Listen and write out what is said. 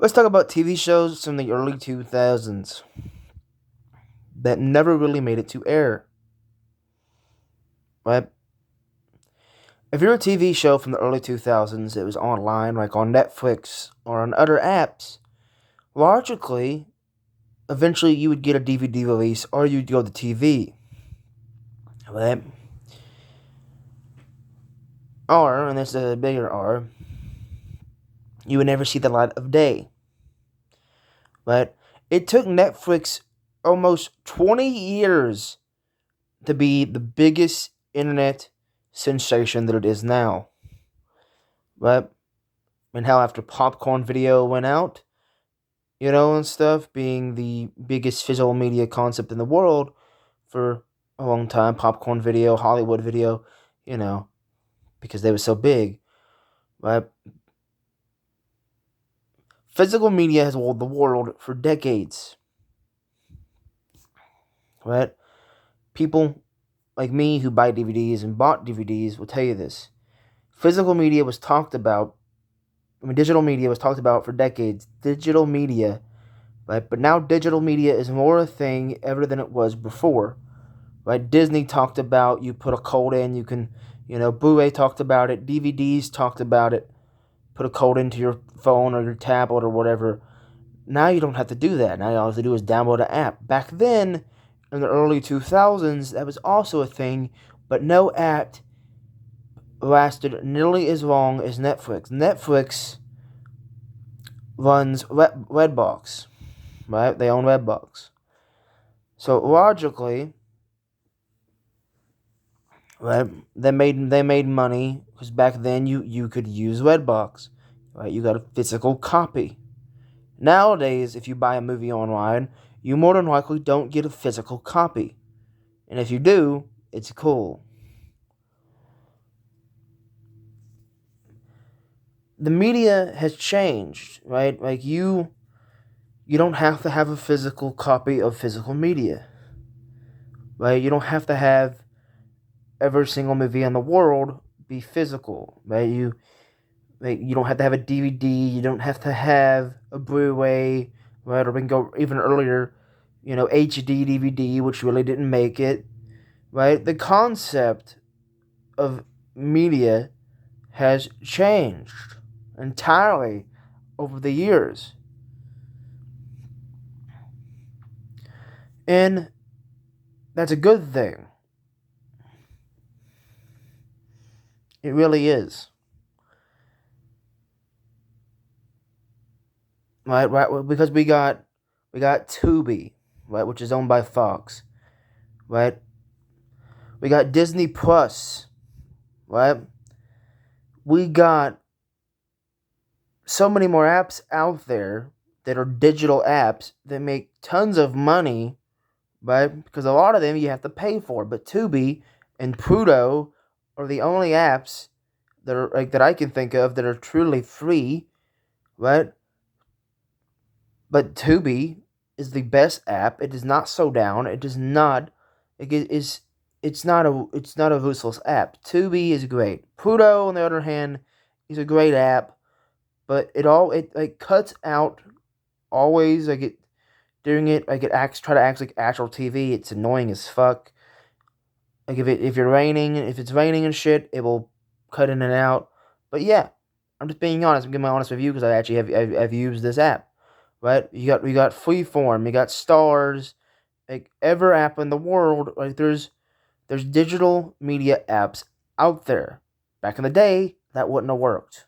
Let's talk about TV shows from the early 2000s that never really made it to air. Right? If you're a TV show from the early 2000s, it was online, like on Netflix or on other apps, logically, eventually you would get a DVD release or you'd go to TV. Right? Or, and this is a bigger R, you would never see the light of day. But it took Netflix almost 20 years to be the biggest internet sensation that it is now. But and how after Popcorn Video went out, and stuff, being the biggest physical media concept in the world for a long time, Popcorn Video, Hollywood Video, because they were so big. But physical media has ruled the world for decades. Right? People like me who buy DVDs and bought DVDs will tell you this. Physical media was talked about. Digital media was talked about for decades. Digital media, right? But now digital media is more a thing ever than it was before, right? Disney talked about you put a code in, you can, Blu-ray talked about it, DVDs talked about it. Put a code into your phone or your tablet or whatever. Now you don't have to do that. Now all you have to do is download an app. Back then, in the early 2000s, that was also a thing, but no app lasted nearly as long as Netflix. Netflix runs Redbox, right? They own Redbox. So logically, right, they made money because back then you could use Redbox, right? You got a physical copy. Nowadays, if you buy a movie online, you more than likely don't get a physical copy, and if you do, it's cool. The media has changed, right? Like you don't have to have a physical copy of physical media, right? You don't have to have every single movie in the world be physical, right? You don't have to have a DVD. You don't have to have a Blu-ray, right? Or we can go even earlier, HD DVD, which really didn't make it, right? The concept of media has changed entirely over the years. And that's a good thing. It really is. Right, because we got Tubi, right, which is owned by Fox, right? We got Disney Plus, right? We got so many more apps out there that are digital apps that make tons of money, right? Because a lot of them you have to pay for. But Tubi and Pluto are the only apps that are that I can think of that are truly free, right? But Tubi is the best app. It does not slow down. It does not. It is. It's not a useless app. Tubi is great. Pluto, on the other hand, is a great app, but it cuts out always like it doing it like it acts try to act like actual TV. It's annoying as fuck. Like if it's raining and shit, it will cut in and out. But yeah, I'm just being honest. I'm giving my honest review because I actually have used this app. Right? We got Freeform, you got Stars, like every app in the world. Like there's digital media apps out there. Back in the day, that wouldn't have worked.